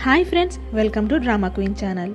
Hi friends, welcome to drama queen channel.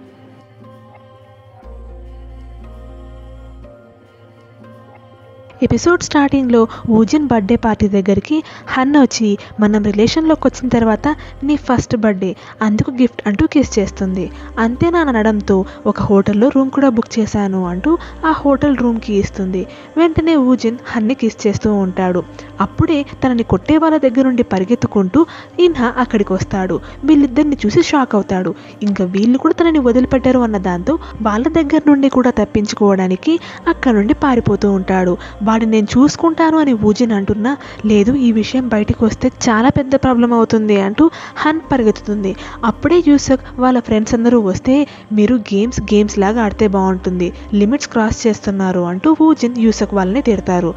Episode స్టార్టింగ్లో ఊజిన్ birthday party దగ్గరికి హన్ వచ్చి మనం రిలేషన్లోకి వచ్చిన తర్వాత నీ ఫస్ట్ బర్త్డే, అందుకు గిఫ్ట్ అంటూ కిస్ చేస్తుంది. అంతేనా అనడంతో ఒక హోటల్లో రూమ్ కూడా బుక్ చేశాను అంటూ ఆ హోటల్ రూమ్కి ఇస్తుంది. వెంటనే ఊజిన్ హన్ని కిస్ చేస్తూ ఉంటాడు. అప్పుడే తనని కొట్టే వాళ్ళ దగ్గర నుండి పరిగెత్తుకుంటూ ఇన్హా అక్కడికి వస్తాడు. వీళ్ళిద్దరిని చూసి షాక్ అవుతాడు. ఇంకా వీళ్ళు కూడా తనని వదిలిపెట్టారు అన్న దాంతో వాళ్ళ దగ్గర నుండి కూడా తప్పించుకోవడానికి అక్కడ నుండి పారిపోతూ ఉంటాడు. వాడిని నేను చూసుకుంటాను అని ఊజిన్ అంటున్నా, లేదు ఈ విషయం బయటకు వస్తే చాలా పెద్ద ప్రాబ్లం అవుతుంది అంటూ హన్ పరిగెత్తుతుంది. అప్పుడే యూసక్ వాళ్ళ ఫ్రెండ్స్ అందరూ వస్తే మీరు గేమ్స్ లాగా ఆడితే బాగుంటుంది, లిమిట్స్ క్రాస్ చేస్తున్నారు అంటూ ఊజిన్ యూసక్ వాళ్ళని తిడతారు.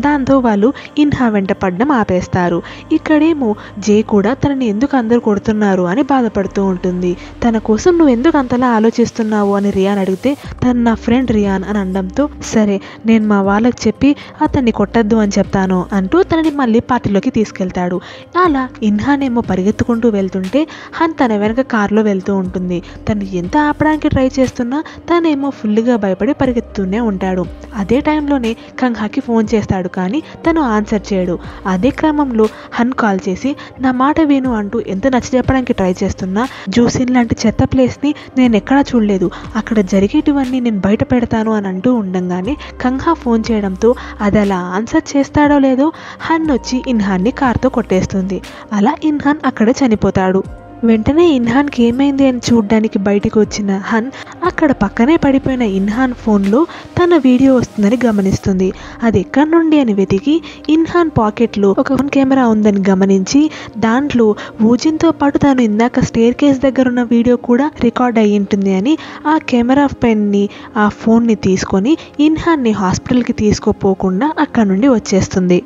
దాంతో వాళ్ళు ఇన్హా వెంట పడడం ఆపేస్తారు. ఇక్కడేమో జే కూడా తనని ఎందుకు అందరూ కొడుతున్నారు అని బాధపడుతూ ఉంటుంది. తన కోసం నువ్వు ఎందుకు అంతలా ఆలోచిస్తున్నావు అని రియాన్ అడిగితే తను నా ఫ్రెండ్ రియాన్ అని అనడంతో సరే నేను మా వాళ్ళకి చెప్పి అతన్ని కొట్టద్దు అని చెప్తాను అంటూ తనని మళ్ళీ పార్టీలోకి తీసుకెళ్తాడు. అలా ఇన్హానేమో పరిగెత్తుకుంటూ వెళ్తుంటే హన్ తన వెనక కారులో వెళ్తూ ఉంటుంది. తను ఎంత ఆపడానికి ట్రై చేస్తున్నా తనేమో ఫుల్గా భయపడి పరిగెత్తుతూనే ఉంటాడు. అదే టైంలోనే కంగ్హాకి ఫోన్ చేస్తాడు, కానీ తను ఆన్సర్ చేయడు. అదే క్రమంలో హన్ కాల్ చేసి నా మాట విను అంటూ ఎంత నచ్చ చెప్పడానికి ట్రై చేస్తున్నా జూసిన్ లాంటి చెత్త ప్లేస్ని నేను ఎక్కడా చూడలేదు, అక్కడ జరిగేటివన్నీ నేను బయట పెడతాను అని అంటూ ఉండంగానే కంగ్హా ఫోన్ చేయడంతో అది అలా ఆన్సర్ చేస్తాడో లేదో హన్ వచ్చి ఇన్హాన్ని కార్తో కొట్టేస్తుంది. అలా ఇన్హాన్ అక్కడ చనిపోతాడు. వెంటనే ఇన్హాన్కి ఏమైంది అని చూడ్డానికి బయటికి వచ్చిన హన్ అక్కడ పక్కనే పడిపోయిన ఇన్హాన్ ఫోన్లో తన వీడియో వస్తుందని గమనిస్తుంది. అది ఎక్కడి నుండి అని వెతికి ఇన్హాన్ పాకెట్లో ఒక ఫోన్ కెమెరా ఉందని గమనించి దాంట్లో ఊజిన్తో పాటు తాను ఇందాక స్టేర్ కేస్ దగ్గర ఉన్న వీడియో కూడా రికార్డ్ అయ్యి ఉంటుంది అని ఆ కెమెరా పెన్ని ఆ ఫోన్ని తీసుకొని ఇన్హాన్ని హాస్పిటల్కి తీసుకోపోకుండా అక్కడ నుండి వచ్చేస్తుంది.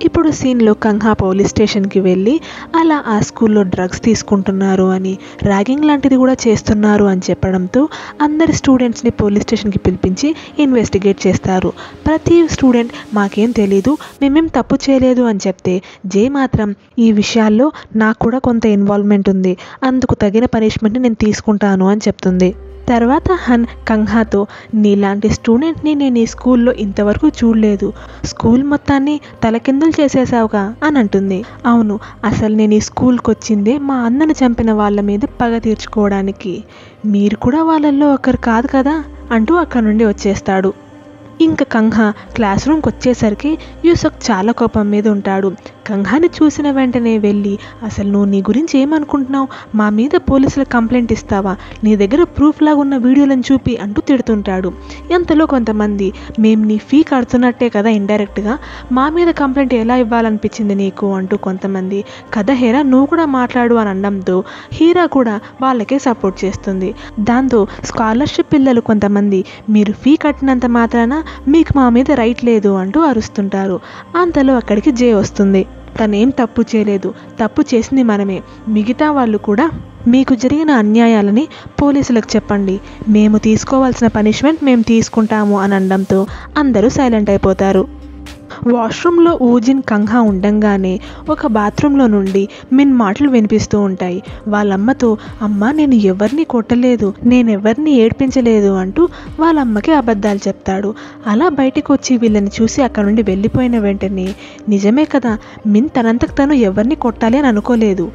ఇప్పుడు సీన్లో కంగ్హా పోలీస్ స్టేషన్కి వెళ్ళి అలా ఆ స్కూల్లో డ్రగ్స్ తీసుకుంటున్నారు అని, ర్యాగింగ్ లాంటిది కూడా చేస్తున్నారు అని చెప్పడంతో అందరి స్టూడెంట్స్ని పోలీస్ స్టేషన్కి పిలిపించి ఇన్వెస్టిగేట్ చేస్తారు. ప్రతి స్టూడెంట్ మాకేం తెలీదు, మేమేం తప్పు చేయలేదు అని చెప్తే జే మాత్రం ఈ విషయాల్లో నాకు కూడా కొంత ఇన్వాల్వ్మెంట్ ఉంది, అందుకు తగిన పనిష్మెంట్ని నేను తీసుకుంటాను అని చెప్తుంది. తర్వాత హన్ కంగ్హాతో నీలాంటి స్టూడెంట్ని నేను ఈ స్కూల్లో ఇంతవరకు చూడలేదు, స్కూల్ మొత్తాన్ని తలకిందులు చేసేసావుగా అని అంటుంది. అవును, అసలు నేను ఈ స్కూల్కి వచ్చిందే మా అన్నను చంపిన వాళ్ళ మీద పగ తీర్చుకోవడానికి, మీరు కూడా వాళ్ళల్లో ఒకరు కాదు కదా అంటూ అక్కడ నుండి వచ్చేస్తాడు. ఇంకా కంగ్హా క్లాస్ రూమ్కి వచ్చేసరికి యూసక్ చాలా కోపం మీద ఉంటాడు. కంగ్హాని చూసిన వెంటనే వెళ్ళి అసలు నువ్వు నీ గురించి ఏమనుకుంటున్నావు, మా మీద పోలీసులకు కంప్లైంట్ ఇస్తావా, నీ దగ్గర ప్రూఫ్ లాగా ఉన్న వీడియోలను చూపి అంటూ తిడుతుంటాడు. ఎంతలో కొంతమంది మేము నీ ఫీ కడుతున్నట్టే కదా ఇండైరెక్ట్గా, మా మీద కంప్లైంట్ ఎలా ఇవ్వాలనిపించింది నీకు అంటూ కొంతమంది కదా హీరా నువ్వు కూడా మాట్లాడు అని అనడంతో హీరా కూడా వాళ్ళకే సపోర్ట్ చేస్తుంది. దాంతో స్కాలర్షిప్ పిల్లలు కొంతమంది మీరు ఫీ కట్టినంత మాత్రాన మీకు మా మీద రైట్ లేదు అంటూ అరుస్తుంటారు. అంతలో అక్కడికి జే వస్తుంది. తనేం తప్పు చేయలేదు, తప్పు చేసింది మనమే, మిగతా వాళ్ళు కూడా మీకు జరిగిన అన్యాయాలని పోలీసులకు చెప్పండి, మేము తీసుకోవాల్సిన పనిష్మెంట్ మేము తీసుకుంటాము అని అనడంతో అందరూ సైలెంట్ అయిపోతారు. వాష్రూమ్లో ఊజిన్ కంగ్హా ఉండంగానే ఒక బాత్రూంలో నుండి మిన్ మాటలు వినిపిస్తూ ఉంటాయి. వాళ్ళమ్మతో అమ్మ నేను ఎవరిని కొట్టలేదు, నేనెవరిని ఏడ్పించలేదు అంటూ వాళ్ళమ్మకి అబద్ధాలు చెప్తాడు. అలా బయటకు వచ్చి వీళ్ళని చూసి అక్కడ నుండి వెళ్ళిపోయిన వెంటనే నిజమే కదా, మిన్ తనంతకు తను ఎవరిని కొట్టాలి అని అనుకోలేదు,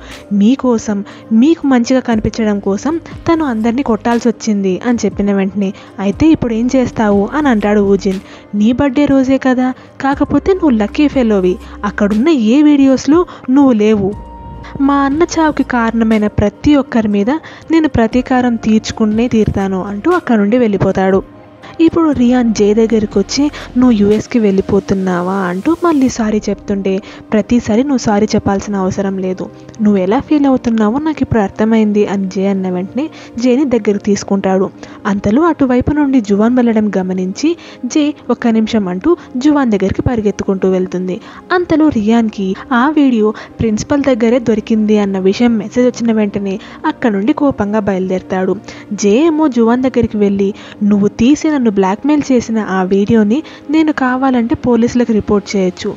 మీకోసం మీకు మంచిగా కనిపించడం కోసం తను అందరినీ కొట్టాల్సి వచ్చింది అని చెప్పిన వెంటనే అయితే ఇప్పుడు ఏం చేస్తావు అని అంటాడు ఊజిన్. నీ బర్త్డే రోజే కదా, కాకపోతే నువ్వు లక్కీ ఫెలోవి, అక్కడున్న ఏ వీడియోస్లో నువ్వు లేవు, మా అన్న చావుకి కారణమైన ప్రతి ఒక్కరి మీద నేను ప్రతీకారం తీర్చుకునే తీరుతాను అంటూ అక్కడ నుండి వెళ్ళిపోతాడు. ఇప్పుడు రియాన్ జే దగ్గరికి వచ్చి నువ్వు యూఎస్కి వెళ్ళిపోతున్నావా అంటూ మళ్ళీ సారీ చెప్తుంటే ప్రతిసారి నువ్వు సారీ చెప్పాల్సిన అవసరం లేదు, నువ్వు ఎలా ఫీల్ అవుతున్నావో నాకు ఇప్పుడు అర్థమైంది అని జే అన్న వెంటనే జేని దగ్గరికి తీసుకుంటాడు. అంతలో అటువైపు నుండి జువాన్ వెళ్ళడం గమనించి జే ఒక్క నిమిషం అంటూ జువాన్ దగ్గరికి పరిగెత్తుకుంటూ వెళ్తుంది. అంతలో రియాన్కి ఆ వీడియో ప్రిన్సిపల్ దగ్గరే దొరికింది అన్న విషయం మెసేజ్ వచ్చిన వెంటనే అక్కడ నుండి కోపంగా బయలుదేరుతాడు. జే ఏమో జువాన్ దగ్గరికి వెళ్ళి నువ్వు తీసిన నన్ను బ్లాక్మెయిల్ చేసిన ఆ వీడియోని నేను కావాలంటే పోలీసులకు రిపోర్ట్ చేయొచ్చు.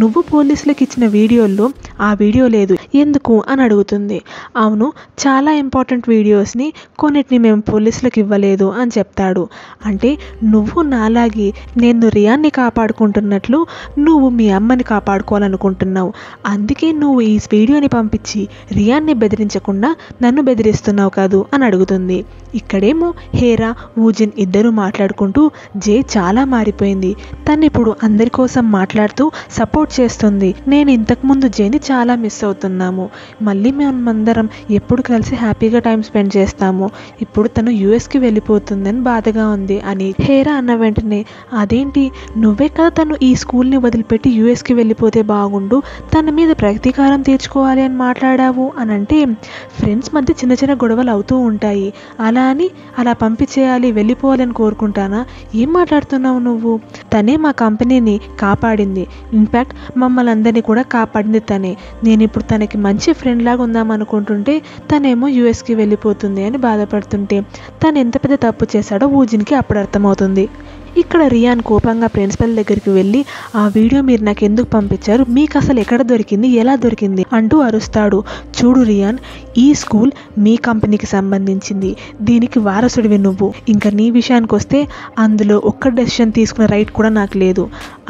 నువ్వు పోలీసులకు ఇచ్చిన వీడియోల్లో ఆ వీడియో లేదు ఎందుకు అని అడుగుతుంది. అవును, చాలా ఇంపార్టెంట్ వీడియోస్ని కొన్నిటిని మేము పోలీసులకు ఇవ్వలేదు అని చెప్తాడు. అంటే నువ్వు నాలాగే నేను రియాన్ని కాపాడుకుంటున్నట్లు నువ్వు మీ అమ్మని కాపాడుకోవాలనుకుంటున్నావు. అందుకే నువ్వు ఈ వీడియోని పంపించి రియాన్ని బెదిరించకుండా నన్ను బెదిరిస్తున్నావు కాదు అని అడుగుతుంది. ఇక్కడేమో హేరా, ఊజిన్ ఇద్దరు మాట్లాడుకుంటూ జే చాలా మారిపోయింది, తను ఇప్పుడు అందరి కోసం మాట్లాడుతూ సపోర్ట్ చేస్తుంది. నేను ఇంతకుముందు జేని చాలా మిస్ అవుతున్నాము, మళ్ళీ మేమందరం ఎప్పుడు కలిసి హ్యాపీగా టైం స్పెండ్ చేస్తాము, ఇప్పుడు తను యూఎస్కి వెళ్ళిపోతుందని బాధగా ఉంది అని హేరా అన్న వెంటనే అదేంటి, నువ్వే కదా తను ఈ స్కూల్ని వదిలిపెట్టి యూఎస్కి వెళ్ళిపోతే బాగుండు, తన మీద ప్రతీకారం తీర్చుకోవాలి అని మాట్లాడావు అని అంటే, ఫ్రెండ్స్ మధ్య చిన్న చిన్న గొడవలు అవుతూ ఉంటాయి, అలా అని అలా పంపించేయాలి వెళ్ళిపోవాలని కోరుకుంటానా? ఏం మాట్లాడుతున్నావు నువ్వు? తనే మా కంపెనీని కాపాడింది, ఇన్ఫ్యాక్ట్ మమ్మల్ని అందరినీ కూడా కాపాడింది తనే. నేను ఇప్పుడు తనకి మంచి ఫ్రెండ్ లాగా ఉందామనుకుంటుంటే తనేమో యూఎస్కి వెళ్ళిపోతుంది అని బాధపడుతుంటే తను ఎంత పెద్ద తప్పు చేశాడో ఊజిన్కి అప్పుడు అర్థమవుతుంది. ఇక్కడ రియాన్ కోపంగా ప్రిన్సిపల్ దగ్గరికి వెళ్ళి ఆ వీడియో మీరు నాకు ఎందుకు పంపించారు, మీకు అసలు ఎక్కడ దొరికింది, ఎలా దొరికింది అంటూ అరుస్తాడు. చూడు రియాన్, ఈ స్కూల్ మీ కంపెనీకి సంబంధించింది, దీనికి వారసుడివి నువ్వు. ఇంకా నీ విషయానికి వస్తే అందులో ఒక్క డెసిషన్ తీసుకునే రైట్ కూడా నాకు లేదు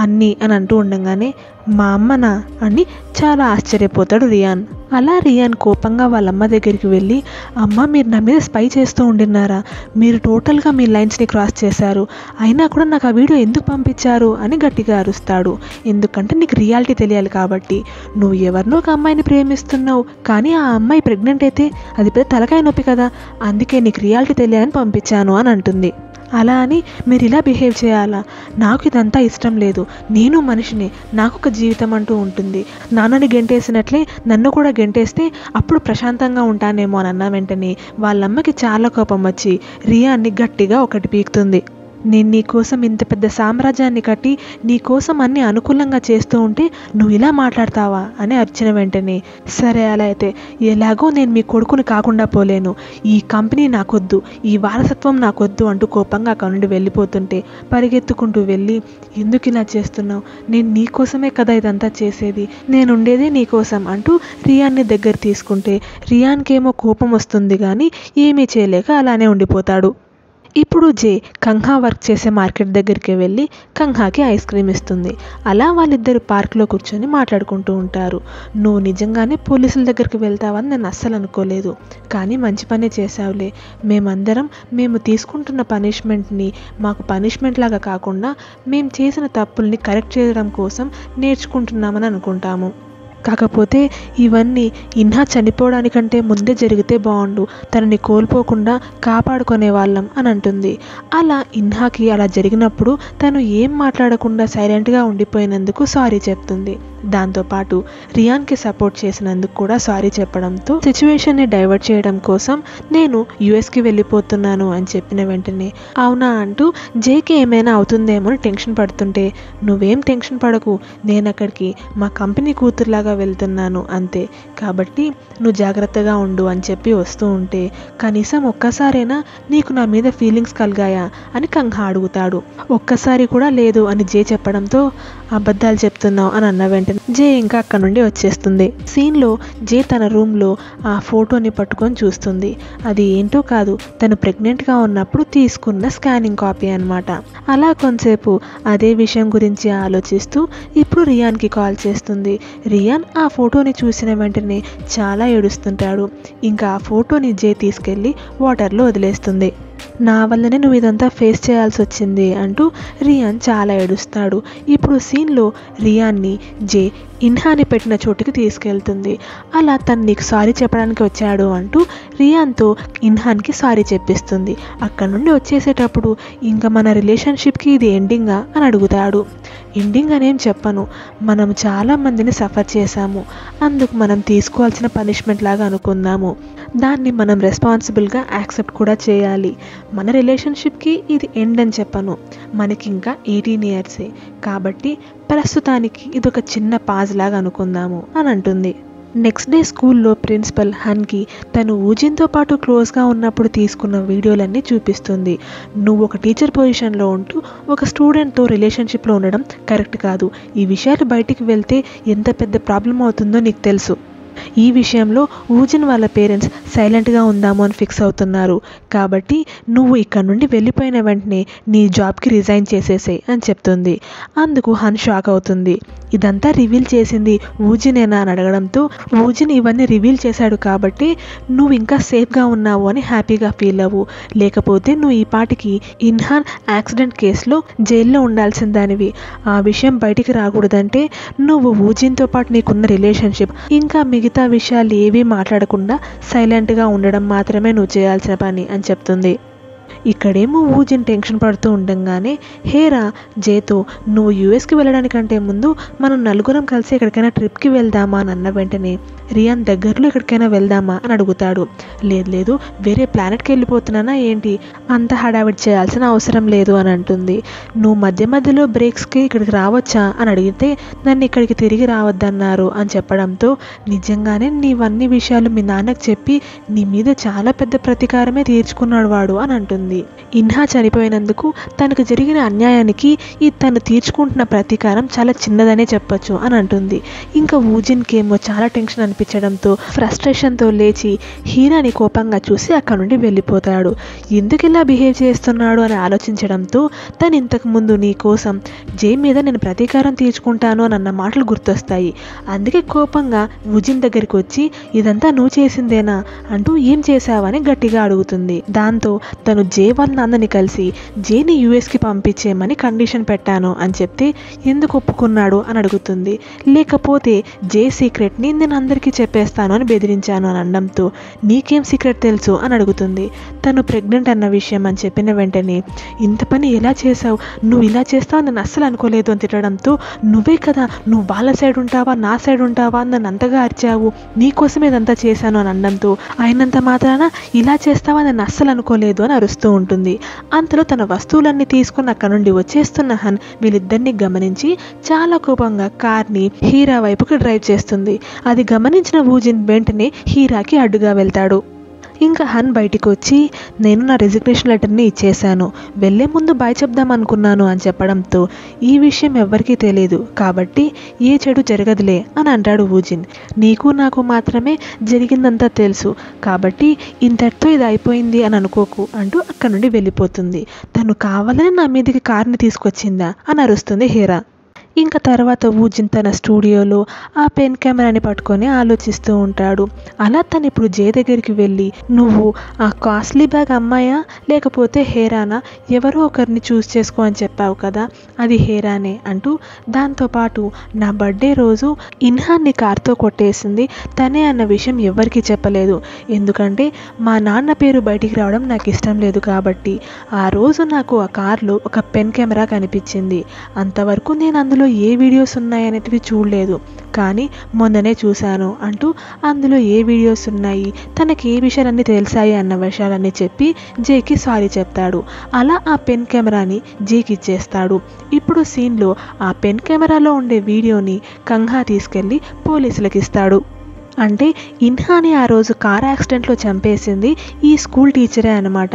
అన్నీ అని అంటూ ఉండగానే మా అమ్మనా అని చాలా ఆశ్చర్యపోతాడు రియాన్. అలా రియాన్ కోపంగా వాళ్ళమ్మ దగ్గరికి వెళ్ళి, అమ్మ మీరు నా మీద స్పై చేస్తూ ఉండినారా, మీరు టోటల్గా మీ లైన్స్ని క్రాస్ చేశారు, అయినా కూడా నాకు ఆ వీడియో ఎందుకు పంపించారు అని గట్టిగా అరుస్తాడు. ఎందుకంటే నీకు రియాలిటీ తెలియాలి కాబట్టి. నువ్వు ఎవరినో ఒక అమ్మాయిని ప్రేమిస్తున్నావు, కానీ ఆ అమ్మాయి ప్రెగ్నెంట్ అయితే అది పెద్ద తలకాయ నొప్పి కదా, అందుకే నీకు రియాలిటీ తెలియాలని పంపించాను అని అంటుంది. అలా అని మీరు ఇలా బిహేవ్ చేయాలా, నాకు ఇదంతా ఇష్టం లేదు, నేను మనిషిని, నాకు ఒక జీవితం అంటూ ఉంటుంది, నాన్నని గెంటేసినట్లే నన్ను కూడా గెంటేస్తే అప్పుడు ప్రశాంతంగా ఉంటానేమో అని అన్న వెంటనే వాళ్ళమ్మకి చాలా కోపం వచ్చి రియాన్ని గట్టిగా ఒకటి పీకుతుంది. నేను నీకోసం ఇంత పెద్ద సామ్రాజ్యాన్ని కట్టి నీకోసం అన్ని అనుకూలంగా చేస్తూ ఉంటే నువ్వు ఇలా మాట్లాడతావా అని అరిచిన వెంటనే, సరే అలా అయితే ఎలాగో నేను మీ కొడుకుని కాకుండా పోలేను, ఈ కంపెనీ నాకొద్దు, ఈ వారసత్వం నాకొద్దు అంటూ కోపంగా అక్కడ నుండి వెళ్ళిపోతుంటే పరిగెత్తుకుంటూ వెళ్ళి, ఎందుకు ఇలా చేస్తున్నావు, నేను నీకోసమే కదా ఇదంతా చేసేది, నేను ఉండేదే నీకోసం అంటూ రియాన్ని దగ్గర తీసుకుంటే రియాన్కేమో కోపం వస్తుంది కానీ ఏమీ చేయలేక అలానే ఉండిపోతాడు. ఇప్పుడు జే కంహా వర్క్ చేసే మార్కెట్ దగ్గరికి వెళ్ళి కంహాకి ఐస్ క్రీమ్ ఇస్తుంది. అలా వాళ్ళిద్దరు పార్క్లో కూర్చొని మాట్లాడుకుంటూ ఉంటారు. నువ్వు నిజంగానే పోలీసుల దగ్గరికి వెళ్తావని నేను అస్సలు అనుకోలేదు, కానీ మంచి పనే చేసావులే, మేము తీసుకుంటున్న పనిష్మెంట్ని మాకు పనిష్మెంట్ లాగా కాకుండా మేము చేసిన తప్పుల్ని కరెక్ట్ చేయడం కోసం నేర్చుకుంటున్నామని అనుకుంటాము. కాకపోతే ఇవన్నీ ఇన్హా చనిపోవడానికంటే ముందే జరిగితే బాగుండు, తనని కోల్పోకుండా కాపాడుకునే వాళ్ళం అని అంటుంది. అలా ఇన్హాకి అలా జరిగినప్పుడు తను ఏం మాట్లాడకుండా సైలెంట్గా ఉండిపోయినందుకు సారీ చెప్తుంది. దాంతోపాటు రియాన్కి సపోర్ట్ చేసినందుకు కూడా సారీ చెప్పడంతో సిచ్యువేషన్ని డైవర్ట్ చేయడం కోసం నేను యూఎస్కి వెళ్ళిపోతున్నాను అని చెప్పిన వెంటనే అవునా అంటూ జేకి ఏమైనా అవుతుందేమో టెన్షన్ పడుతుంటే, నువ్వేం టెన్షన్ పడకు, నేను అక్కడికి మా కంపెనీ కూతురులాగా వెళ్తున్నాను అంతే, కాబట్టి నువ్వు జాగ్రత్తగా ఉండు అని చెప్పి వస్తూ ఉంటే, కనీసం ఒక్కసారైనా నీకు నా మీద ఫీలింగ్స్ కలిగాయా అని కంహా అడుగుతాడు. ఒక్కసారి కూడా లేదు అని జే చెప్పడంతో అబద్ధాలు చెప్తున్నావు అని అన్న వెంటనే జే ఇంకా అక్కడ నుండి వచ్చేస్తుంది. సీన్లో జే తన రూమ్లో ఆ ఫోటోని పట్టుకొని చూస్తుంది. అది ఏంటో కాదు, తను ప్రెగ్నెంట్గా ఉన్నప్పుడు తీసుకున్న స్కానింగ్ కాపీ అనమాట. అలా కొంతసేపు అదే విషయం గురించి ఆలోచిస్తూ ఇప్పుడు రియాన్కి కాల్ చేస్తుంది. రియాన్ ఆ ఫోటోని చూసిన వెంటనే చాలా ఏడుస్తుంటాడు. ఇంకా ఆ ఫోటోని జే తీసుకెళ్ళి వాటర్లో వదిలేస్తుంది. నా వల్లనే నువ్వు ఇదంతా ఫేస్ చేయాల్సి వచ్చింది అంటూ రియాన్ చాలా ఏడుస్తాడు. ఇప్పుడు సీన్లో రియాన్ని జే ఇన్హాని పెట్టిన చోటుకి తీసుకెళ్తుంది. అలా తను నీకు సారీ చెప్పడానికి వచ్చాడు అంటూ రియాన్తో ఇన్హాన్కి సారీ చెప్పిస్తుంది. అక్కడ నుండి వచ్చేసేటప్పుడు ఇంకా మన రిలేషన్షిప్కి ఇది ఎండింగా అని అడుగుతాడు. ఎండింగ్ అనేం చెప్పను, మనం చాలా మందిని సఫర్ చేశాము, అందుకు మనం తీసుకోవాల్సిన పనిష్మెంట్ లాగా అనుకుందాము, దాన్ని మనం రెస్పాన్సిబుల్గా యాక్సెప్ట్ కూడా చేయాలి. మన రిలేషన్షిప్కి ఇది ఎండ్ అని చెప్పను, మనకి ఇంకా 18 ఇయర్సే, కాబట్టి ప్రస్తుతానికి ఇది ఒక చిన్న పాజ్ లాగా అనుకుందాము అని అంటుంది. నెక్స్ట్ డే స్కూల్లో ప్రిన్సిపల్ హన్కి తను ఊజిన్తో పాటు క్లోజ్గా ఉన్నప్పుడు తీసుకున్న వీడియోలన్నీ చూపిస్తుంది. నువ్వు ఒక టీచర్ పొజిషన్లో ఉంటూ ఒక స్టూడెంట్తో రిలేషన్షిప్లో ఉండడం కరెక్ట్ కాదు. ఈ విషయాలు బయటికి వెళ్తే ఎంత పెద్ద ప్రాబ్లం అవుతుందో నీకు తెలుసు. ఈ విషయంలో ఊజిన్ వాళ్ళ పేరెంట్స్ సైలెంట్గా ఉందాము అని ఫిక్స్ అవుతున్నారు. కాబట్టి నువ్వు ఇక్కడ నుండి వెళ్ళిపోయిన వెంటనే నీ జాబ్కి రిజైన్ చేసేసేయ్ అని చెప్తుంది. అందుకు హన్ షాక్ అవుతుంది. ఇదంతా రివీల్ చేసింది ఊజినేనా అని అడగడంతో ఊజిన్ ఇవన్నీ రివీల్ చేశాడు కాబట్టి నువ్వు ఇంకా సేఫ్గా ఉన్నావు అని హ్యాపీగా ఫీల్ అవ్వు. లేకపోతే నువ్వు ఈ పాటికి ఇన్హాన్ యాక్సిడెంట్ కేసులో జైల్లో ఉండాల్సిన దానివి. ఆ విషయం బయటికి రాకూడదంటే నువ్వు ఊజిన్తో పాటు నీకున్న రిలేషన్షిప్ ఇంకా మిగతా విషయాలు ఏవీ మాట్లాడకుండా సైలెంట్గా ఉండడం మాత్రమే నువ్వు చేయాల్సిన పని అని చెప్తుంది. ఇక్కడేమో ఊజిన్ టెన్షన్ పడుతూ ఉండగానే హేరా జేతో నువ్వు యూఎస్కి వెళ్ళడానికంటే ముందు మనం నలుగురం కలిసి ఎక్కడికైనా ట్రిప్కి వెళ్దామా అని అన్న వెంటనే రియాన్ దగ్గరలో ఎక్కడికైనా వెళ్దామా అని అడుగుతాడు. లేదు వేరే ప్లానెట్కి వెళ్ళిపోతున్నానా ఏంటి, అంత హడావిడి చేయాల్సిన అవసరం లేదు అని అంటుంది. నువ్వు మధ్యలో బ్రేక్స్కి ఇక్కడికి రావచ్చా అని అడిగితే నన్ను ఇక్కడికి తిరిగి రావద్దన్నారు అని చెప్పడంతో నిజంగానే నీవన్నీ విషయాలు మీ నాన్నకు చెప్పి నీ మీద చాలా పెద్ద ప్రతీకారమే తీర్చుకున్నాడు వాడు అని అంటుంది. ఇన్హా చనిపోయినందుకు తనకు జరిగిన అన్యాయానికి తను తీర్చుకుంటున్న ప్రతీకారం చాలా చిన్నదనే చెప్పొచ్చు అని అంటుంది. ఇంకా ఊజిన్కేమో చాలా టెన్షన్ అనిపించడంతో ఫ్రస్ట్రేషన్తో లేచి హీరాని కోపంగా చూసి అక్కడ నుండి వెళ్ళిపోతాడు. ఎందుకు ఇలా బిహేవ్ చేస్తున్నాడు అని ఆలోచించడంతో తను ఇంతకుముందు నీ కోసం జే మీద నేను ప్రతీకారం తీర్చుకుంటాను అని అన్న మాటలు గుర్తొస్తాయి. అందుకే కోపంగా ఊజిన్ దగ్గరికి వచ్చి ఇదంతా నువ్వు చేసిందేనా అంటూ ఏం చేశావని గట్టిగా అడుగుతుంది. దాంతో తను జే వాళ్ళ నాన్నని కలిసి జేని యూఎస్కి పంపించేయమని కండిషన్ పెట్టాను అని చెప్తే ఎందుకు ఒప్పుకున్నాడు అని అడుగుతుంది. లేకపోతే జే సీక్రెట్ని నేను అందరికీ చెప్పేస్తాను అని బెదిరించాను అని అనడంతో నీకేం సీక్రెట్ తెలుసు అని అడుగుతుంది. తను ప్రెగ్నెంట్ అన్న విషయం అని చెప్పిన వెంటనే ఇంత పని ఎలా చేసావు, నువ్వు ఇలా చేస్తావు నన్ను అస్సలు అనుకోలేదు అని తిట్టడంతో నువ్వే కదా, నువ్వు వాళ్ళ సైడ్ ఉంటావా నా సైడ్ ఉంటావా అని నన్ను అంతగా అరిచావు, నీకోసం ఇదంతా చేశాను అని అనడంతో అయినంత మాత్రాన ఇలా చేస్తావా నన్ను అస్సలు అనుకోలేదు అని అరుస్తూ ఉంటుంది. అంతలో తన వస్తువులన్నీ తీసుకుని అక్కడ నుండి వచ్చేస్తున్న హన్ వీళ్ళిద్దరిని గమనించి చాలా కోపంగా కార్ని హీరా వైపుకి డ్రైవ్ చేస్తుంది. అది గమనించిన ఊజిన్ వెంటనే హీరాకి అడ్డుగా వెళ్తాడు. ఇంకా హన్ బయటికి వచ్చి నేను నా రిజిగ్నేషన్ లెటర్ని ఇచ్చేశాను, వెళ్ళే ముందు బాయ్ చెప్దాం అనుకున్నాను అని చెప్పడంతో ఈ విషయం ఎవ్వరికీ తెలియదు కాబట్టి ఏ చెడు జరగదులే అని అంటాడు ఊజిన్. నీకు నాకు మాత్రమే జరిగిందంతా తెలుసు కాబట్టి ఇంతటితో ఇది అయిపోయింది అని అనుకోకు అంటూ అక్కడ నుండి వెళ్ళిపోతుంది. తను కావాలని నా మీదకి కార్ని తీసుకొచ్చిందా అని అరుస్తుంది హీరా. ఇంకా తర్వాత ఊజిన్ తన స్టూడియోలో ఆ పెన్ కెమెరాని పట్టుకొని ఆలోచిస్తూ ఉంటాడు. అలా తను ఇప్పుడు జే దగ్గరికి వెళ్ళి నువ్వు ఆ కాస్ట్లీ బ్యాగ్ అమ్మాయా లేకపోతే హేరానా, ఎవరో ఒకరిని చూస్ చేసుకో అని చెప్పావు కదా, అది హేరానే అంటూ దాంతోపాటు నా బర్త్డే రోజు ఇన్హాన్ని కార్తో కొట్టేసింది తనే అన్న విషయం ఎవరికీ చెప్పలేదు, ఎందుకంటే మా నాన్న పేరు బయటికి రావడం నాకు ఇష్టం లేదు కాబట్టి. ఆ రోజు నాకు ఆ కార్లో ఒక పెన్ కెమెరా కనిపించింది, అంతవరకు నేను అందులో ఏ వీడియోస్ ఉన్నాయనేటివి చూడలేదు కానీ మొన్ననే చూశాను అంటూ అందులో ఏ వీడియోస్ ఉన్నాయి, తనకి ఏ విషయాలన్నీ తెలిసాయి అన్న విషయాలన్నీ చెప్పి జేకి సారీ చెప్తాడు. అలా ఆ పెన్ కెమెరాని జేకి ఇచ్చేస్తాడు. ఇప్పుడు సీన్లో ఆ పెన్ కెమెరాలో ఉండే వీడియోని కంహా తీసుకెళ్ళి పోలీసులకు ఇస్తాడు. అంటే ఇన్హాని ఆ రోజు కార్ యాక్సిడెంట్లో చంపేసింది ఈ స్కూల్ టీచరే అనమాట.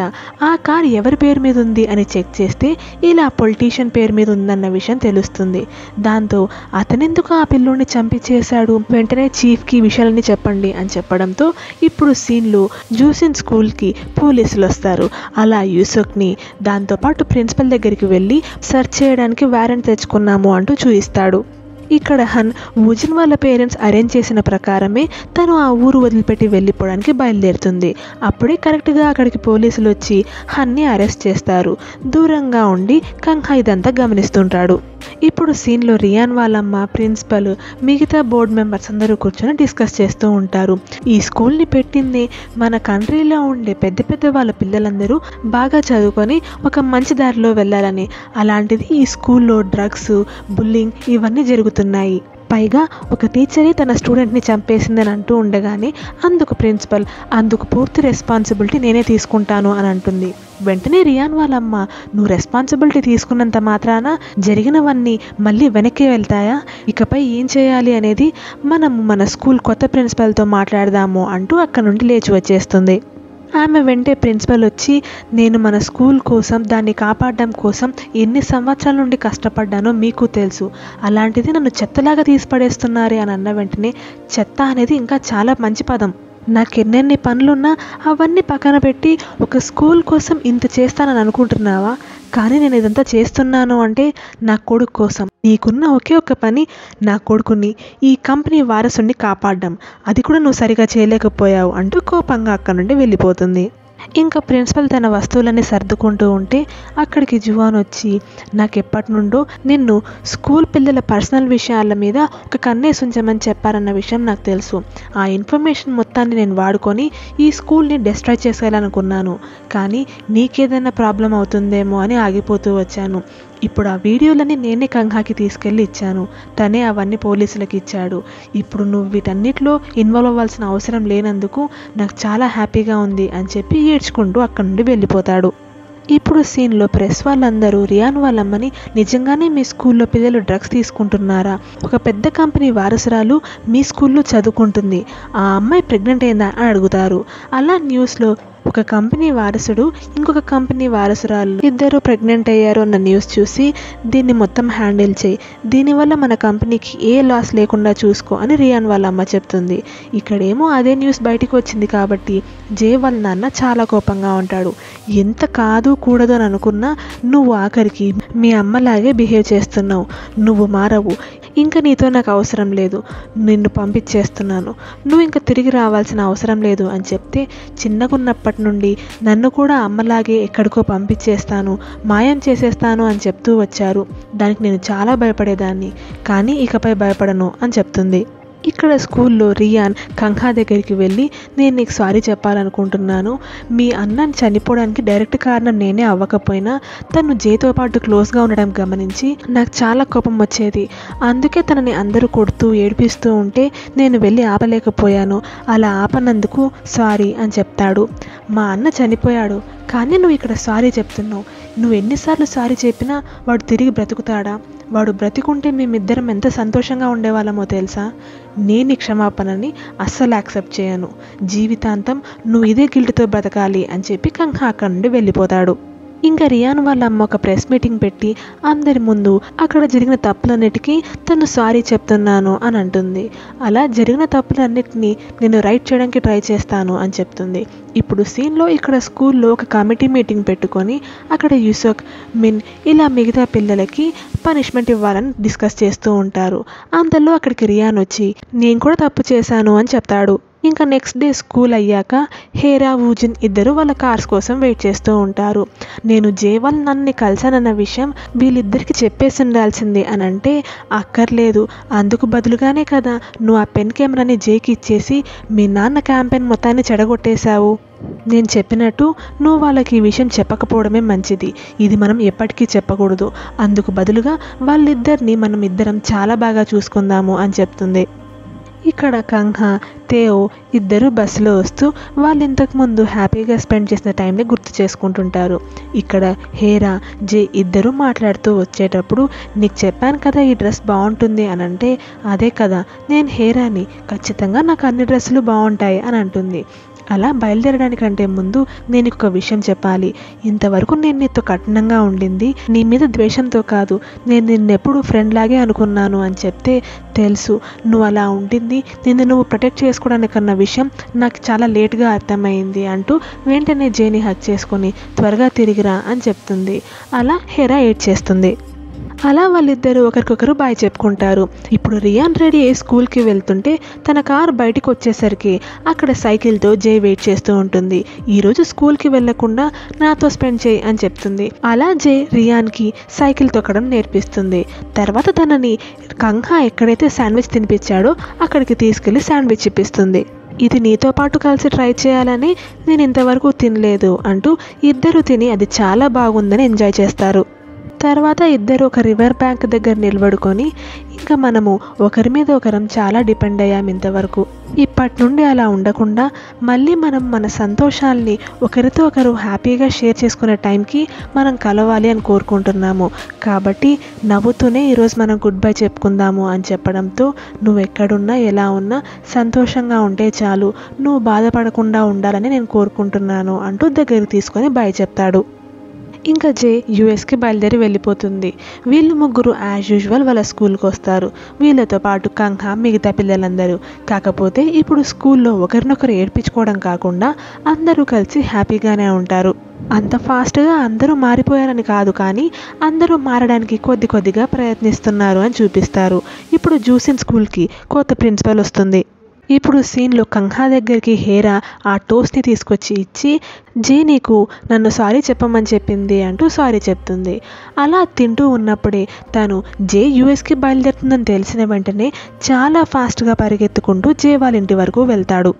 ఆ కార్ ఎవరి పేరు మీద ఉంది అని చెక్ చేస్తే ఇలా పొలిటీషియన్ పేరు మీద ఉందన్న విషయం తెలుస్తుంది. దాంతో అతనెందుకు ఆ పిల్లోని చంపించేశాడు, వెంటనే చీఫ్కి విషయాలన్నీ చెప్పండి అని చెప్పడంతో ఇప్పుడు సీన్లో జూసిన్ స్కూల్కి పోలీసులు వస్తారు. అలా యూసుఫ్ని దాంతోపాటు ప్రిన్సిపల్ దగ్గరికి వెళ్ళి సెర్చ్ చేయడానికి వారెంట్ తెచ్చుకున్నాము అంటూ చూపిస్తాడు. ఇక్కడ హన్ ఊజిన్ వాళ్ళ పేరెంట్స్ అరేంజ్ చేసిన ప్రకారమే తను ఆ ఊరు వదిలిపెట్టి వెళ్ళిపోవడానికి బయలుదేరుతుంది. అప్పుడే కరెక్ట్గా అక్కడికి పోలీసులు వచ్చి హన్ని అరెస్ట్ చేస్తారు. దూరంగా ఉండి కంహా ఇదంతా గమనిస్తుంటాడు. ఇప్పుడు సీన్లో రియాన్ వాళ్ళమ్మ, ప్రిన్సిపల్, మిగతా బోర్డు మెంబర్స్ అందరూ కూర్చొని డిస్కస్ చేస్తూ ఉంటారు. ఈ స్కూల్ని పెట్టింది మన కంట్రీలో ఉండే పెద్ద పెద్ద వాళ్ళ పిల్లలందరూ బాగా చదువుకొని ఒక మంచి దారిలో వెళ్ళాలని, అలాంటిది ఈ స్కూల్లో డ్రగ్స్, బుల్లింగ్ ఇవన్నీ జరుగుతున్నాయి. పైగా ఒక టీచరే తన స్టూడెంట్ని చంపేసిందని అంటూ ఉండగానే అందుకు ప్రిన్సిపల్ అందుకు పూర్తి రెస్పాన్సిబిలిటీ నేనే తీసుకుంటాను అని అంటుంది. వెంటనే రియాన్ వాళ్ళమ్మ నువ్వు రెస్పాన్సిబిలిటీ తీసుకున్నంత మాత్రాన జరిగినవన్నీ మళ్ళీ వెనక్కి వెళ్తాయా, ఇకపై ఏం చేయాలి అనేది మనం మన స్కూల్ కొత్త ప్రిన్సిపల్తో మాట్లాడదాము అంటూ అక్కడ నుండి లేచి వచ్చేస్తుంది. ఆమె వెంటే ప్రిన్సిపల్ వచ్చి నేను మన స్కూల్ కోసం దాన్ని కాపాడడం కోసం ఎన్ని సంవత్సరాల నుండి కష్టపడ్డానో మీకు తెలుసు, అలాంటిది నన్ను చెత్తలాగా తీసి పడేస్తున్నారే అని అన్న వెంటనే చెత్త అనేది ఇంకా చాలా మంచి పదం, నాకు ఎన్నెన్ని పనులున్నా అవన్నీ పక్కన పెట్టి ఒక స్కూల్ కోసం ఇంత చేస్తానని అనుకుంటున్నావా, కానీ నేను ఇదంతా చేస్తున్నాను అంటే నా కొడుకు కోసం, నీకున్న ఒకే ఒక్క పని నా కొడుకుని ఈ కంపెనీ వారసుని కాపాడడం, అది కూడా నువ్వు సరిగా చేయలేకపోయావు అంటూ కోపంగా అక్కడ నుండి వెళ్ళిపోతుంది. ఇంకా ప్రిన్సిపల్ తన వస్తువులన్నీ సర్దుకుంటూ ఉంటే అక్కడికి జువాన్ వచ్చి నాకు ఎప్పటి నుండో నిన్ను స్కూల్ పిల్లల పర్సనల్ విషయాల మీద ఒక కన్నేసి ఉంచమని చెప్పారన్న విషయం నాకు తెలుసు, ఆ ఇన్ఫర్మేషన్ మొత్తాన్ని నేను వాడుకొని ఈ స్కూల్ని డిస్ట్రాయ్ చేసేయాలనుకున్నాను, కానీ నీకేదైనా ప్రాబ్లం అవుతుందేమో అని ఆగిపోతూ వచ్చాను, ఇప్పుడు ఆ వీడియోలన్నీ నేనే కంహాకి తీసుకెళ్ళి ఇచ్చాను, తనే అవన్నీ పోలీసులకు ఇచ్చాడు, ఇప్పుడు నువ్వు వీటన్నిటిలో ఇన్వాల్వ్ అవ్వాల్సిన అవసరం లేనందుకు నాకు చాలా హ్యాపీగా ఉంది అని చెప్పి ఏడ్చుకుంటూ అక్కడి నుండి వెళ్ళిపోతాడు. ఇప్పుడు సీన్లో ప్రెస్ వాళ్ళందరూ రియాన్ వాళ్ళమ్మని నిజంగానే మీ స్కూల్లో పిల్లలు డ్రగ్స్ తీసుకుంటున్నారా, ఒక పెద్ద కంపెనీ వారసురాలు మీ స్కూల్లో చదువుకుంటుంది, ఆ అమ్మాయి ప్రెగ్నెంట్ అయిందా అని అడుగుతారు. అలా న్యూస్లో ఒక కంపెనీ వారసుడు ఇంకొక కంపెనీ వారసురాలు ఇద్దరు ప్రెగ్నెంట్ అయ్యారు అన్న న్యూస్ చూసి దీన్ని మొత్తం హ్యాండిల్ చేయి, దీనివల్ల మన కంపెనీకి ఏ లాస్ లేకుండా చూసుకో అని రియాన్ వాళ్ళ అమ్మ చెప్తుంది. ఇక్కడేమో అదే న్యూస్ బయటికి వచ్చింది కాబట్టి జే వాళ్ళ నాన్న చాలా కోపంగా ఉంటాడు, ఎంత కాదు కూడదు అని అనుకున్నా నువ్వు ఆఖరికి మీ అమ్మలాగే బిహేవ్ చేస్తున్నావు, నువ్వు మారవు, ఇంకా నీతో నాకు అవసరం లేదు, నిన్ను పంపించేస్తున్నాను, నువ్వు ఇంకా తిరిగి రావాల్సిన అవసరం లేదు అని చెప్తే చిన్నగున్నప్పటి నుండి నన్ను కూడా అమ్మలాగే ఎక్కడికో పంపించేస్తాను, మాయం చేసేస్తాను అని చెప్తూ వచ్చారు, దానికి నేను చాలా భయపడేదాన్ని, కానీ ఇకపై భయపడను అని చెప్తుంది. ఇక్కడ స్కూల్లో రియాన్ కంహా దగ్గరికి వెళ్ళి నేను నీకు సారీ చెప్పాలనుకుంటున్నాను, మీ అన్నని చనిపోవడానికి డైరెక్ట్ కారణం నేనే అవ్వకపోయినా తను జేతో పాటు క్లోజ్గా ఉండడం గమనించి నాకు చాలా కోపం వచ్చేది, అందుకే తనని అందరూ కొడుతూ ఏడిపిస్తూ ఉంటే నేను వెళ్ళి ఆపలేకపోయాను, అలా ఆపనందుకు సారీ అని చెప్తాడు. మా అన్న చనిపోయాడు కానీ నువ్వు ఇక్కడ సారీ చెప్తున్నావు, నువ్వు ఎన్నిసార్లు సారీ చెప్పినా వాడు తిరిగి బ్రతుకుతాడా, వాడు బ్రతికుంటే మేమిద్దరం ఎంత సంతోషంగా ఉండేవాళ్ళమో తెలుసా, నేను ఈ క్షమాపణని అస్సలు యాక్సెప్ట్ చేయను, జీవితాంతం నువ్వు ఇదే గిల్ట్తో బ్రతకాలి అని చెప్పి కంహా అక్కడి నుండి వెళ్ళిపోతాడు. ఇంకా రియాన్ వాళ్ళ అమ్మ ఒక ప్రెస్ మీటింగ్ పెట్టి అందరి ముందు అక్కడ జరిగిన తప్పులన్నిటికీ తను సారీ చెప్తున్నాను అని అంటుంది. అలా జరిగిన తప్పులన్నిటినీ నేను రైట్ చేయడానికి ట్రై చేస్తాను అని చెప్తుంది. ఇప్పుడు సీన్లో ఇక్కడ స్కూల్లో ఒక కమిటీ మీటింగ్ పెట్టుకొని అక్కడ యూసక్, మిన్ ఇలా మిగతా పిల్లలకి పనిష్మెంట్ ఇవ్వాలని డిస్కస్ చేస్తూ ఉంటారు. అంతలో అక్కడికి రియాన్ వచ్చి నేను కూడా తప్పు చేశాను అని చెప్తాడు. ఇంకా నెక్స్ట్ డే స్కూల్ అయ్యాక హేరా, ఊజిన్ ఇద్దరు వాళ్ళ కార్స్ కోసం వెయిట్ చేస్తూ ఉంటారు. నేను జే వాళ్ళ నన్ను కలిసానన్న విషయం వీళ్ళిద్దరికి చెప్పేసి ఉండాల్సిందే అని అంటే అక్కర్లేదు, అందుకు బదులుగానే కదా నువ్వు ఆ పెన్ కెమెరాని జేకి ఇచ్చేసి మీ నాన్న క్యాంపెయిన్ మొత్తాన్ని చెడగొట్టేశావు, నేను చెప్పినట్టు నువ్వు వాళ్ళకి ఈ విషయం చెప్పకపోవడమే మంచిది, ఇది మనం ఎప్పటికీ చెప్పకూడదు, అందుకు బదులుగా వాళ్ళిద్దరిని మనం ఇద్దరం చాలా బాగా చూసుకుందాము అని చెప్తుంది. ఇక్కడ కంహా, తేఓ ఇద్దరు బస్సులో వస్తూ వాళ్ళు ఇంతకుముందు హ్యాపీగా స్పెండ్ చేసిన టైంని గుర్తు చేసుకుంటుంటారు. ఇక్కడ హేరా, జే ఇద్దరు మాట్లాడుతూ వచ్చేటప్పుడు నీకు చెప్పాను కదా ఈ డ్రెస్ బాగుంటుంది అని అంటే అదే కదా నేను హేరాని, ఖచ్చితంగా నాకు అన్ని డ్రెస్సులు బాగుంటాయి అని అంటుంది. అలా బయలుదేరడానికంటే ముందు నేను ఒక విషయం చెప్పాలి, ఇంతవరకు నేను నీతో కఠినంగా ఉండింది నీ మీద ద్వేషంతో కాదు, నేను నిన్నెప్పుడు ఫ్రెండ్ లాగే అనుకున్నాను అని చెప్తే తెలుసు నువ్వు అలా ఉండింది నిన్ను నువ్వు ప్రొటెక్ట్ చేసుకోవడానికన్న విషయం నాకు చాలా లేట్గా అర్థమైంది అంటూ వెంటనే జేని హక్ చేసుకొని త్వరగా తిరిగిరా అని చెప్తుంది. అలా హెరా ఏడ్చేస్తుంది. అలా వాళ్ళిద్దరూ ఒకరికొకరు బాయ్ చెప్పుకుంటారు. ఇప్పుడు రియాన్ రెడీ అయ్యి స్కూల్కి వెళ్తుంటే తన కారు బయటకు వచ్చేసరికి అక్కడ సైకిల్తో జే వెయిట్ చేస్తూ ఉంటుంది. ఈరోజు స్కూల్కి వెళ్లకుండా నాతో స్పెండ్ చేయి అని చెప్తుంది. అలా జే రియాన్కి సైకిల్ తొక్కడం నేర్పిస్తుంది. తర్వాత తనని కంహా ఎక్కడైతే శాండ్విచ్ తినిపించాడో అక్కడికి తీసుకెళ్లి శాండ్విచ్ ఇప్పిస్తుంది. ఇది నీతో పాటు కలిసి ట్రై చేయాలని నేను ఇంతవరకు తినలేదు అంటూ ఇద్దరు తిని అది చాలా బాగుందని ఎంజాయ్ చేస్తారు. తర్వాత ఇద్దరు ఒక రివర్ బ్యాంక్ దగ్గర నిలబడుకొని ఇంకా మనము ఒకరి మీద ఒకరం చాలా డిపెండ్ అయ్యాం ఇంతవరకు. ఇప్పటి నుండి అలా ఉండకుండా మళ్ళీ మనం మన సంతోషాల్ని ఒకరితో ఒకరు హ్యాపీగా షేర్ చేసుకునే టైంకి మనం కలవాలి అని కోరుకుంటున్నాము. కాబట్టి నవ్వుతూనే ఈరోజు మనం గుడ్ బై చెప్పుకుందాము అని చెప్పడంతో నువ్వు ఎక్కడున్నా ఎలా ఉన్నా సంతోషంగా ఉంటే చాలు, నువ్వు బాధపడకుండా ఉండాలని నేను కోరుకుంటున్నాను అంటూ దగ్గరికి తీసుకొని బాయ్ చెప్తాడు. ఇంకా జే యూఎస్కి బయలుదేరి వెళ్ళిపోతుంది. వీళ్ళు ముగ్గురు యాజ్ యూజువల్ వాళ్ళ స్కూల్కి వస్తారు. వీళ్ళతో పాటు కంహ మిగతా పిల్లలందరూ. కాకపోతే ఇప్పుడు స్కూల్లో ఒకరినొకరు ఏడ్పించుకోవడం కాకుండా అందరూ కలిసి హ్యాపీగానే ఉంటారు. అంత ఫాస్ట్గా అందరూ మారిపోయారని కాదు, కానీ అందరూ మారడానికి కొద్దిగా ప్రయత్నిస్తున్నారు అని చూపిస్తారు. ఇప్పుడు జూసిన్ స్కూల్కి కొత్త ప్రిన్సిపల్ వస్తుంది. ఇప్పుడు సీన్లో కంహా దగ్గరికి హేరా ఆ టోస్ట్ని తీసుకొచ్చి ఇచ్చి, జే నీకు నన్ను సారీ చెప్పమని చెప్పింది అంటూ సారీ చెప్తుంది. అలా తింటూ ఉన్నప్పుడే తను జే యూఎస్కి బయలుదేరుతుందని తెలిసిన వెంటనే చాలా ఫాస్ట్గా పరిగెత్తుకుంటూ జే వాళ్ళ ఇంటి వరకు వెళ్తాడు.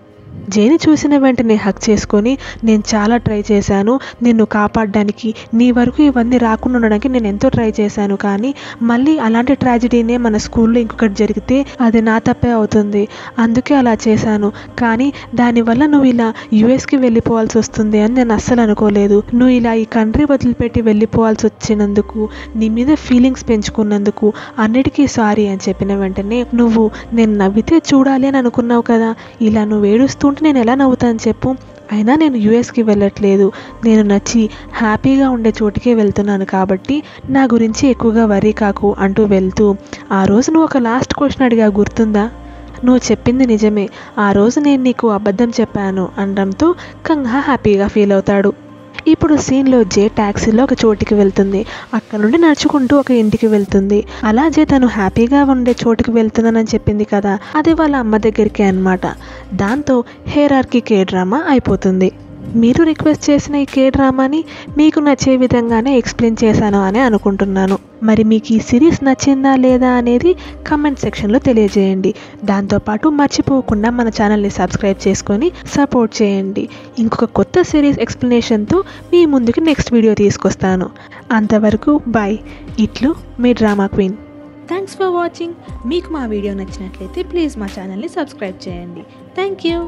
జేని చూసిన వెంటనే హక్ చేసుకొని, నేను చాలా ట్రై చేశాను నిన్ను కాపాడడానికి, నీ వరకు ఇవన్నీ రాకుండా ఉండడానికి నేను ఎంతో ట్రై చేశాను, కానీ మళ్ళీ అలాంటి ట్రాజడీనే మన స్కూల్లో ఇంకొకటి జరిగితే అది నా తప్పే అవుతుంది, అందుకే అలా చేశాను, కానీ దానివల్ల నువ్వు ఇలా యూఎస్కి వెళ్ళిపోవాల్సి వస్తుంది అని నేను అస్సలు అనుకోలేదు. నువ్వు ఇలా ఈ కంట్రీ వదిలిపెట్టి వెళ్ళిపోవాల్సి వచ్చినందుకు, నీ మీద ఫీలింగ్స్ పెంచుకున్నందుకు అన్నిటికీ సారీ అని చెప్పిన వెంటనే, నువ్వు నేను నవ్వితే చూడాలి అని అనుకున్నావు కదా, ఇలా నువ్వు ఏడుస్తూ నేను ఎలా నవ్వుతాను చెప్పు, అయినా నేను యూఎస్కి వెళ్ళట్లేదు, నేను నచ్చి హ్యాపీగా ఉండే చోటుకే వెళ్తున్నాను, కాబట్టి నా గురించి ఎక్కువగా వరీ కాకు అంటూ వెళ్తూ, ఆ రోజు నువ్వు ఒక లాస్ట్ క్వశ్చన్ అడిగా గుర్తుందా, నువ్వు చెప్పింది నిజమే, ఆ రోజు నేను నీకు అబద్ధం చెప్పాను అనడంతో కంహా హ్యాపీగా ఫీల్ అవుతాడు. ఇప్పుడు సీన్లో జే ట్యాక్సీలో ఒక చోటికి వెళ్తుంది. అక్కడ నుండి నడుచుకుంటూ ఒక ఇంటికి వెళ్తుంది. అలా జే తను హ్యాపీగా ఉండే చోటుకి వెళ్తున్నానని చెప్పింది కదా, అది వాళ్ళ అమ్మ దగ్గరికి అన్నమాట. దాంతో హెయిరార్కీ కే డ్రామా అయిపోతుంది. మీరు రిక్వెస్ట్ చేసిన ఈ కే డ్రామాని మీకు నచ్చే విధంగానే ఎక్స్ప్లెయిన్ చేశాను అని అనుకుంటున్నాను. మరి మీకు ఈ సిరీస్ నచ్చిందా లేదా అనేది కమెంట్ సెక్షన్లో తెలియజేయండి. దాంతోపాటు మర్చిపోకుండా మన ఛానల్ని సబ్స్క్రైబ్ చేసుకొని సపోర్ట్ చేయండి. ఇంకొక కొత్త సిరీస్ ఎక్స్ప్లెనేషన్తో మీ ముందుకి నెక్స్ట్ వీడియో తీసుకొస్తాను. అంతవరకు బాయ్. ఇట్లు మీ drama queen. Thanks for watching. మీకు మా వీడియో నచ్చినట్లయితే ప్లీజ్ మా ఛానల్ని సబ్స్క్రైబ్ చేయండి. Thank you.